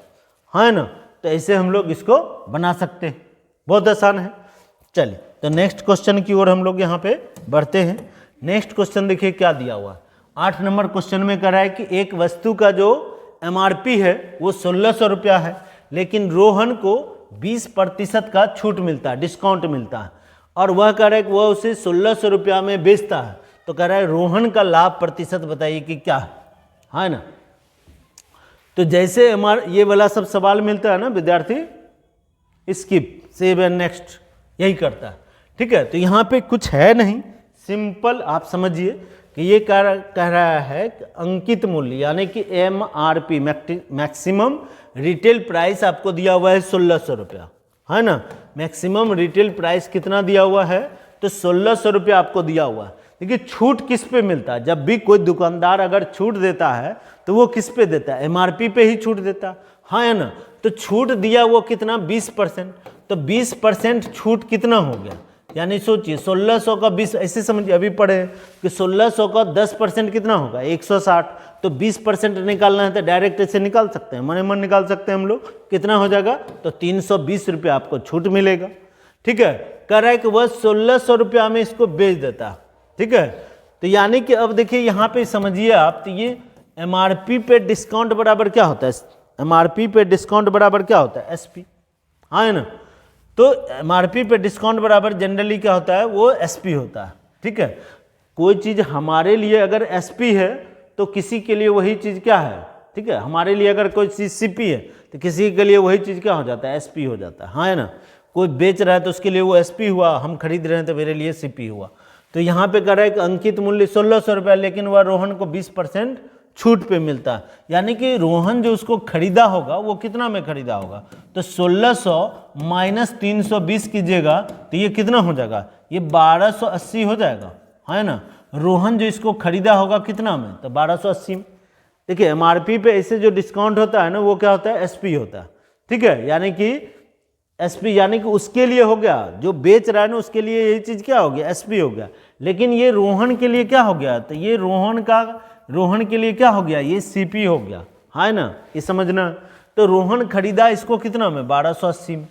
है ना। तो ऐसे हम लोग इसको बना सकते हैं, बहुत आसान है। चलिए तो नेक्स्ट क्वेश्चन की ओर हम लोग यहाँ पे बढ़ते हैं। नेक्स्ट क्वेश्चन देखिए क्या दिया हुआ है, 8 नंबर क्वेश्चन में कह रहा है कि एक वस्तु का जो MRP है वो 1600 रुपया है, लेकिन रोहन को 20% का छूट मिलता है, डिस्काउंट मिलता है, और वह कह रहा है कि वह उसे 1600 रुपया में बेचता है। तो कह रहा है रोहन का लाभ प्रतिशत बताइए कि क्या है ना। तो जैसे ये वाला सब सवाल मिलता है ना, विद्यार्थी स्किप सेव एंड नेक्स्ट यही करता है, ठीक है। तो यहाँ पे कुछ है नहीं, सिंपल आप समझिए कि ये कह रहा है कि अंकित मूल्य यानी कि MRP मैक्सिमम रिटेल प्राइस आपको दिया हुआ है 1600 रुपया, है ना। मैक्सिमम रिटेल प्राइस कितना दिया हुआ है, तो 1600 रुपया आपको दिया हुआ है। देखिए छूट किस पे मिलता है, जब भी कोई दुकानदार अगर छूट देता है तो वो किस पे देता है, MRP पे ही छूट देता है ना। तो छूट दिया वो कितना 20%, तो 20% छूट कितना हो गया, यानी सोचिए 1600 का 20, ऐसे समझिए अभी पढ़े कि 1600 का 10% कितना होगा 160, तो 20% निकालना है तो डायरेक्ट ऐसे निकाल सकते हैं, मन निकाल सकते हैं हम लोग, कितना हो जाएगा, तो 320 रुपये आपको छूट मिलेगा। ठीक है, कह रहा है कि वह 1600 रुपया में इसको बेच देता। ठीक है, तो यानी कि अब देखिए यहाँ पे समझिए आप, तो ये एमआरपी पे डिस्काउंट बराबर क्या होता है, एमआरपी पे डिस्काउंट बराबर क्या होता है, एसपी, हाँ है ना। तो एमआरपी पे डिस्काउंट बराबर जनरली क्या होता है, वो एसपी होता है। ठीक है, कोई चीज़ हमारे लिए अगर एसपी है तो किसी के लिए वही चीज़ क्या है, ठीक है, हमारे लिए अगर कोई चीज़ सीपी है तो किसी के लिए वही चीज़ क्या हो जाता है, एसपी हो जाता है, हाँ है ना। कोई बेच रहा है तो उसके लिए वो एसपी हुआ, हम खरीद रहे हैं तो मेरे लिए सीपी हुआ। तो यहाँ पे कह रहा है कि अंकित मूल्य 1600 रुपया, लेकिन वह रोहन को 20% छूट पे मिलता है। यानी कि रोहन जो उसको खरीदा होगा वो कितना में खरीदा होगा, तो 1600 माइनस 320 कीजिएगा तो ये कितना हो जाएगा, ये 1280 हो जाएगा, है ना। रोहन जो इसको खरीदा होगा कितना में, तो 1280 में। देखिए एमआरपी पे ऐसे जो डिस्काउंट होता है ना वो क्या होता है, एसपी होता है। ठीक है, यानी कि एसपी यानी कि उसके लिए हो गया, जो बेच रहा है ना उसके लिए यही चीज़ क्या हो गया, एसपी हो गया। लेकिन ये रोहन के लिए क्या हो गया, तो ये रोहन के लिए क्या हो गया, ये सीपी हो गया, है ना, ये समझना। तो रोहन खरीदा इसको कितना में, 1280 में,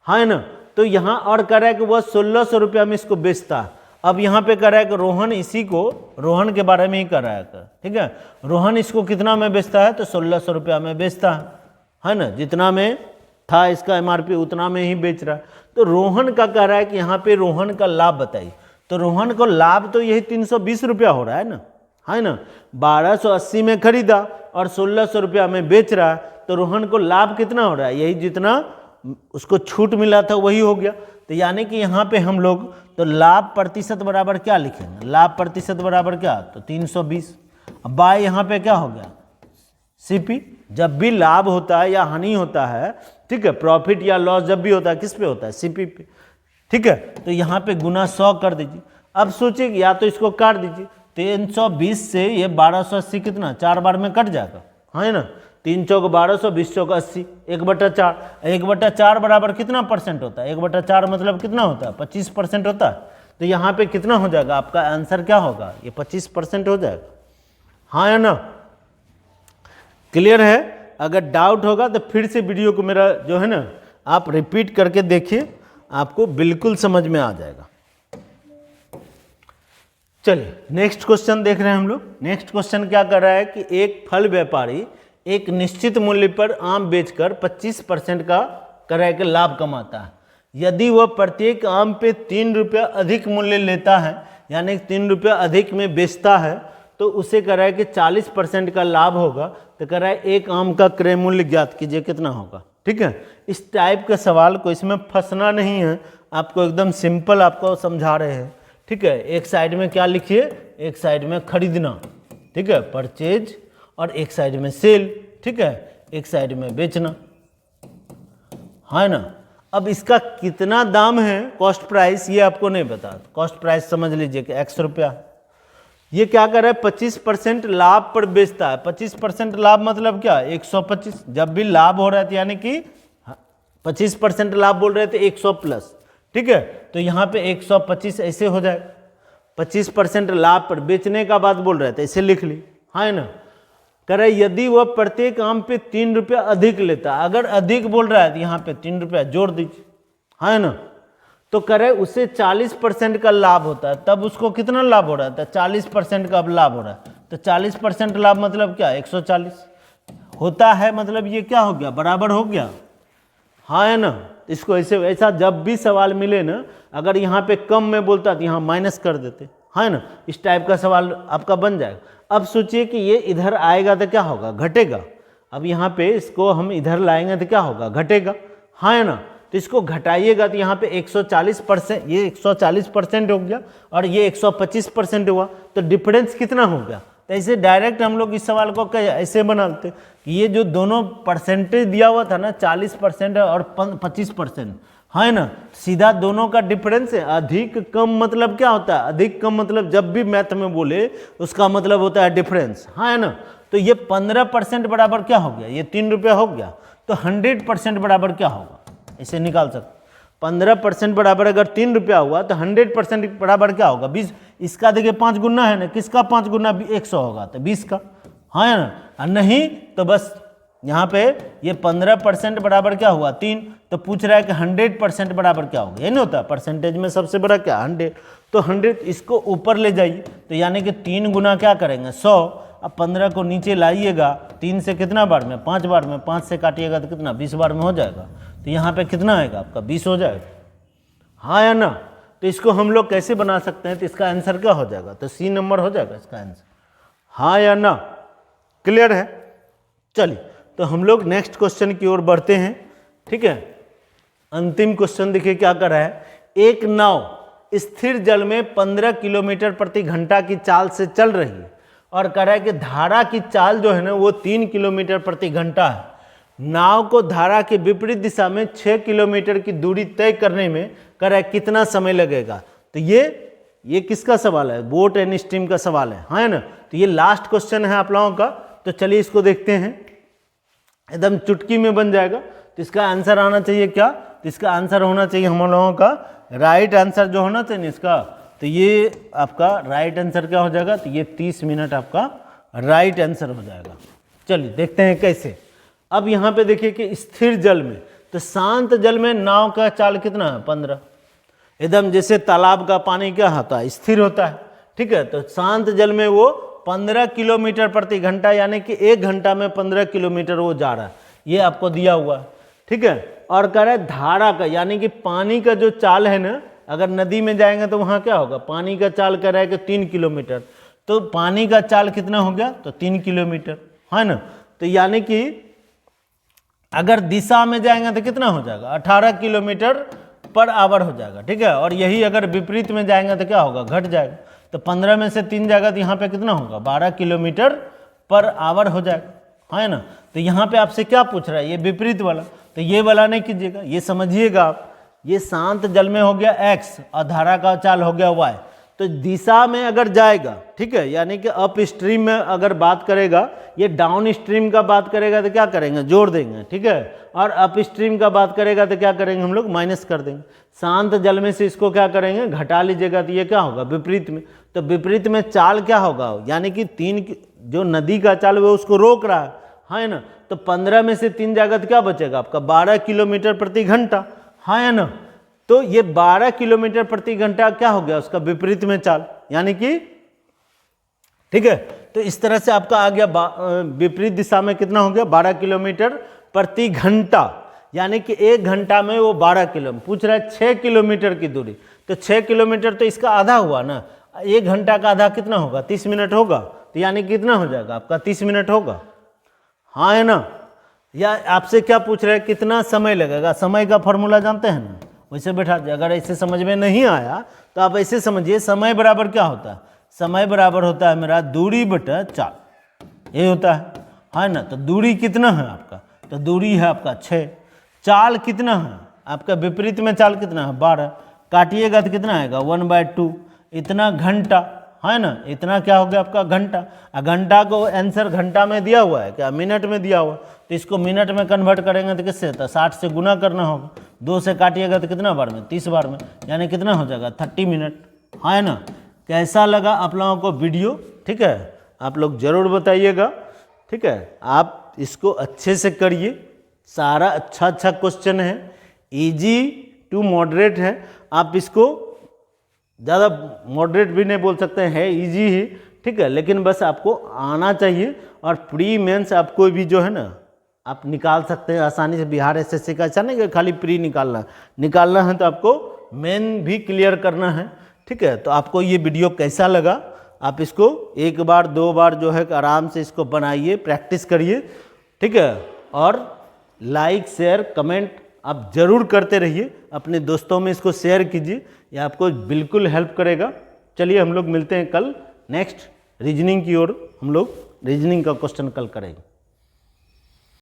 है ना। तो यहाँ और कह रहा है कि वह 1600 रुपया में इसको बेचता है। अब यहाँ पे कह रहा है कि रोहन इसी को, रोहन के बारे में ही कर रहा है, ठीक है, रोहन इसको कितना में बेचता है, तो 1600 रुपया में बेचता है ना, जितना में था इसका एमआरपी उतना में ही बेच रहा है। तो रोहन का कह रहा है कि यहाँ पे रोहन का लाभ बताइए, तो रोहन को लाभ तो यही 320 रुपया हो रहा है ना, है ना। 1280 में खरीदा और 1600 रुपया में बेच रहा है, तो रोहन को लाभ कितना हो रहा है, यही जितना उसको छूट मिला था वही हो गया। तो यानी कि यहाँ पे हम लोग तो लाभ प्रतिशत बराबर क्या लिखेंगे, लाभ प्रतिशत बराबर क्या, तो 320। अब बाय यहाँ पे क्या हो गया, सीपी। जब भी लाभ होता है या हानि होता है, ठीक है, प्रॉफिट या लॉस जब भी होता है किस पे होता है, सीपी पे। ठीक है, तो यहाँ पे गुना 100 कर दीजिए। अब सोचिए या तो इसको काट दीजिए, 320 से ये 1280 कितना, 4 बार में कट जाएगा, है ना। 3 चौक 1200, 20 चौक 80, 1/4। 1/4 बराबर कितना परसेंट होता है, 1/4 मतलब कितना होता है, 25% होता है। तो यहाँ पे कितना हो जाएगा, आपका आंसर क्या होगा, ये 25% हो जाएगा, हाँ है ना। क्लियर है। अगर डाउट होगा तो फिर से वीडियो को मेरा जो है ना आप रिपीट करके देखिए, आपको बिल्कुल समझ में आ जाएगा। चलिए नेक्स्ट क्वेश्चन देख रहे हैं हम लोग। नेक्स्ट क्वेश्चन क्या कर रहा है कि एक फल व्यापारी एक निश्चित मूल्य पर आम बेचकर 25% का क्रय के लाभ कमाता है। यदि वह प्रत्येक आम पे 3 रुपया अधिक मूल्य लेता है, यानी 3 रुपया अधिक में बेचता है, तो उसे कह रहा है कि 40% का लाभ होगा। तो कह रहा है एक आम का क्रय मूल्य ज्ञात कीजिए कितना होगा। ठीक है, इस टाइप का सवाल को, इसमें फंसना नहीं है, आपको एकदम सिंपल आपको समझा रहे हैं। ठीक है, एक साइड में क्या लिखिए, एक साइड में खरीदना, ठीक है, परचेज, और एक साइड में सेल, ठीक है, एक साइड में बेचना, है ना। अब इसका कितना दाम है, कॉस्ट प्राइस, ये आपको नहीं बता। कॉस्ट प्राइस समझ लीजिए कि X रुपया। ये क्या कर रहा है, 25% लाभ पर बेचता है। 25% लाभ मतलब क्या, 125। जब भी लाभ हो रहा है यानी कि 25% लाभ बोल रहे थे 100 प्लस, ठीक है, तो यहाँ पे 125 ऐसे हो जाएगा। 25% लाभ पर बेचने का बात बोल रहे थे, ऐसे लिख ली, है ना। कह रहे यदि वह प्रत्येक आम पे 3 रुपया अधिक लेता, अगर अधिक बोल रहा है तो यहाँ पे 3 रुपया जोड़ दीजिए, है ना। तो कह रहे उसे 40% का लाभ होता है, तब उसको कितना लाभ हो रहा था, 40% का अब लाभ हो रहा है। तो 40% लाभ मतलब क्या, 140 होता है, मतलब ये क्या हो गया, बराबर हो गया, हाँ है ना। इसको ऐसे ऐसा जब भी सवाल मिले ना, अगर यहाँ पे कम में बोलता तो यहाँ माइनस कर देते, है ना। इस टाइप का सवाल आपका बन जाएगा। अब सोचिए कि ये इधर आएगा तो क्या होगा, घटेगा। अब यहाँ पे इसको हम इधर लाएंगे तो क्या होगा, घटेगा, हाँ है ना। तो इसको घटाइएगा तो यहाँ पे 140%, ये 140% हो गया और ये 125% हुआ, तो डिफरेंस कितना हो गया। तो ऐसे डायरेक्ट हम लोग इस सवाल को ऐसे बनाते कि ये जो दोनों परसेंटेज दिया हुआ था ना, 40% और 25%, है ना, सीधा दोनों का डिफरेंस है। अधिक कम मतलब क्या होता है, अधिक कम मतलब जब भी मैथ में बोले उसका मतलब होता है डिफरेंस, है ना। तो ये 15% बराबर क्या हो गया, ये 3 रुपया हो गया। तो 100% बराबर क्या होगा, इसे निकाल सकते। 15% बराबर अगर 3 रुपया हुआ तो 100% बराबर क्या होगा, 20। इसका देखिए 5 गुना है ना, किसका 5 गुना, 100 होगा तो 20 का, हाँ है ना। नहीं तो बस यहाँ पे ये 15% बराबर क्या हुआ 3, तो पूछ रहा है कि 100% बराबर क्या होगा, ये नहीं होता परसेंटेज में सबसे बड़ा क्या 100, तो 100 इसको ऊपर ले जाइए, तो यानी कि 3 गुना क्या करेंगे 100, अब 15 को नीचे लाइएगा, 3 से कितना बार में 5 बार में, 5 से काटिएगा तो कितना 20 बार में हो जाएगा, तो यहाँ पे कितना आएगा आपका 20 हो जाएगा, हाँ या ना। तो इसको हम लोग कैसे बना सकते हैं, तो इसका आंसर क्या हो जाएगा, तो सी नंबर हो जाएगा इसका आंसर, हाँ या ना, क्लियर है। चलिए तो हम लोग नेक्स्ट क्वेश्चन की ओर बढ़ते हैं, ठीक है। अंतिम क्वेश्चन देखिए क्या कर रहा है, एक नाव स्थिर जल में 15 किलोमीटर प्रति घंटा की चाल से चल रही है और कह रहा है कि धारा की चाल जो है ना वो 3 किलोमीटर प्रति घंटा है। नाव को धारा के विपरीत दिशा में 6 किलोमीटर की दूरी तय करने में कह रहा है कितना समय लगेगा। तो ये किसका सवाल है, बोट एंड स्ट्रीम का सवाल है ना। तो ये लास्ट क्वेश्चन है आप लोगों का, तो चलिए इसको देखते हैं, एकदम चुटकी में बन जाएगा। तो इसका आंसर आना चाहिए क्या, तो इसका आंसर होना चाहिए हम लोगों का राइट आंसर जो होना चाहिए इसका, तो ये आपका राइट आंसर क्या हो जाएगा, तो ये 30 मिनट आपका राइट आंसर हो जाएगा। चलिए देखते हैं कैसे। अब यहाँ पे देखिए कि स्थिर जल में, तो शांत जल में नाव का चाल कितना है 15, एकदम जैसे तालाब का पानी क्या होता है स्थिर होता है, ठीक है। तो शांत जल में वो 15 किलोमीटर प्रति घंटा यानी कि 1 घंटा में 15 किलोमीटर वो जा रहा है, ये आपको दिया हुआ है, ठीक है। और कह रहा है धारा का यानी कि पानी का जो चाल है ना, अगर नदी में जाएंगे तो वहाँ क्या होगा, पानी का चाल कह रहा है कि 3 किलोमीटर, तो पानी का चाल कितना हो गया, तो 3 किलोमीटर, है ना। तो यानी कि अगर दिशा में जाएंगे तो कितना हो जाएगा 18 किलोमीटर पर आवर हो जाएगा, ठीक है। और यही अगर विपरीत में जाएंगे तो क्या होगा, घट जाएगा। तो 15 में से 3 जाएगा तो यहाँ पे कितना होगा 12 किलोमीटर पर आवर हो जाएगा, है ना। तो यहाँ पे आपसे क्या पूछ रहा है, ये विपरीत वाला, तो ये वाला नहीं कीजिएगा, ये समझिएगा आप, ये शांत जल में हो गया x और धारा का चाल हो गया y। तो दिशा में अगर जाएगा, ठीक है, यानी कि अप स्ट्रीम में अगर बात करेगा, ये डाउन स्ट्रीम का बात करेगा तो क्या करेंगे, जोड़ देंगे, ठीक है। और अप स्ट्रीम का बात करेगा तो क्या करेंगे हम लोग, माइनस कर देंगे। शांत जल में से इसको क्या करेंगे, घटा लीजिएगा, तो ये क्या होगा विपरीत में। तो विपरीत में चाल क्या होगा, यानी कि 3 जो नदी का चाल वो उसको रोक रहा है ना। तो 15 में से 3 जाएगा तो क्या बचेगा आपका 12 किलोमीटर प्रति घंटा, है ना। तो ये 12 किलोमीटर प्रति घंटा क्या हो गया उसका विपरीत में चाल, यानी कि, ठीक है। तो इस तरह से आपका आ गया विपरीत दिशा में कितना हो गया 12 किलोमीटर प्रति घंटा, यानी कि 1 घंटा में वो 12 किलोमीटर पूछ रहा है 6 किलोमीटर की दूरी। तो 6 किलोमीटर तो इसका आधा हुआ ना, 1 घंटा का आधा कितना होगा 30 मिनट होगा, तो यानी कितना हो जाएगा आपका 30 मिनट होगा, हाँ है ना। या आपसे क्या पूछ रहे हैं कितना समय लगेगा, समय का फॉर्मूला जानते हैं ना, वैसे बैठा दिया। अगर ऐसे समझ में नहीं आया तो आप ऐसे समझिए, समय बराबर क्या होता है, समय बराबर होता है मेरा दूरी बटा चाल, ये होता है ना। तो दूरी कितना है आपका, तो दूरी है आपका 6, चाल कितना है आपका विपरीत में चाल कितना है 12, काटिएगा तो कितना आएगा 1/2, इतना घंटा, है ना। इतना क्या हो गया आपका घंटा, घंटा को आंसर घंटा में दिया हुआ है क्या, मिनट में दिया हुआ, तो इसको मिनट में कन्वर्ट करेंगे तो किससे होता है 60 से गुना करना होगा, 2 से काटिएगा तो कितना बार में 30 बार में, यानी कितना हो जाएगा 30 मिनट, है ना। कैसा लगा आप लोगों को वीडियो, ठीक है, आप लोग ज़रूर बताइएगा, ठीक है। आप इसको अच्छे से करिए, सारा अच्छा क्वेश्चन है, इजी टू मॉडरेट है। आप इसको ज़्यादा मॉडरेट भी नहीं बोल सकते हैं, इजी ही, ठीक है, लेकिन बस आपको आना चाहिए। और प्री मेंस आपको भी जो है ना आप निकाल सकते हैं आसानी से। बिहार एसएससी का ऐसा नहीं कि खाली प्री निकालना है, तो आपको मेन भी क्लियर करना है, ठीक है। तो आपको ये वीडियो कैसा लगा, आप इसको 1 बार 2 बार जो है आराम से इसको बनाइए, प्रैक्टिस करिए, ठीक है। और लाइक शेयर कमेंट आप ज़रूर करते रहिए, अपने दोस्तों में इसको शेयर कीजिए, यह आपको बिल्कुल हेल्प करेगा। चलिए हम लोग मिलते हैं कल नेक्स्ट रीजनिंग की ओर, हम लोग रीजनिंग का क्वेश्चन कल करेंगे।